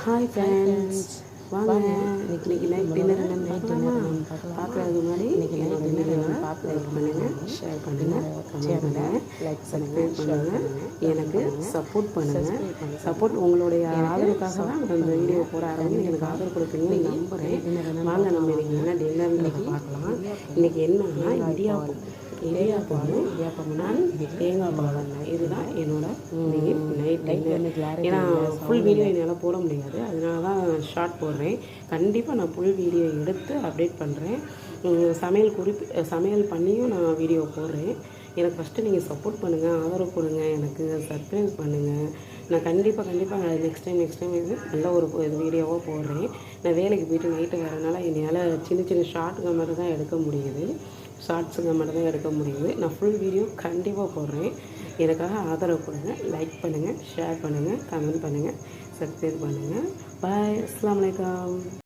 Hi friends, வாங்க இன்னைக்கு night dinner என்னென்னு பார்க்கலாமா? பார்க்குறதுக்கு முன்னாடி இன்றைக்கி நைட் டின்னர் என்னென்னு லைக் பண்ணுங்கள், ஷேர் பண்ணுங்கள், கமெண்ட் பண்ணுங்கள், சப்ஸ்கிரைப் பண்ணுங்கள், எனக்கு சப்போர்ட் பண்ணுங்கள். சப்போர்ட் உங்களுடைய ஆதரவுக்காக தான் நான் இந்த வீடியோ போட ஆரம்பிச்சு எனக்கு ஆதரவு கொடுப்பீங்கன்னு நம்புகிறேன். வாங்க நம்ம இன்றைக்கி என்ன டின்னர்ன்றதை பார்க்கலாம். இன்றைக்கி என்னன்னா இடியாப்பம் நான் தேங்காய் பால் இதுதான் என்னோட நைட் டின்னர். ஏன்னா ஃபுல் வீடியோ என்னால் போட முடியாது, அதனால தான் ஷார்ட் போடுறேன். கண்டிப்பாக நான் ஃபுல் வீடியோ எடுத்து அப்டேட் பண்ணுறேன். சமையல் பண்ணியும் நான் வீடியோ போடுறேன். எனக்கு ஃபஸ்ட்டு நீங்கள் சப்போர்ட் பண்ணுங்கள், ஆதரவு கொடுங்க, எனக்கு சப்ஸ்கிரைப் பண்ணுங்கள். நான் கண்டிப்பாக நெக்ஸ்ட் டைம் இது நல்ல ஒரு வீடியோவாக போடுறேன். நான் வேலைக்கு போய்ட்டு நைட்டு வரனால என்னால் சின்ன ஷார்ட்டுங்க மட்டும் தான் எடுக்க முடியுது. நான் ஃபுல் வீடியோ கண்டிப்பாக போடுறேன். எனக்காக ஆதரவு கொடுங்க, லைக் பண்ணுங்கள், ஷேர் பண்ணுங்கள், கமெண்ட் பண்ணுங்கள், சப்ஸ்கிரைப் பண்ணுங்கள். பாய், அஸ்ஸலாமு அலைக்கும்.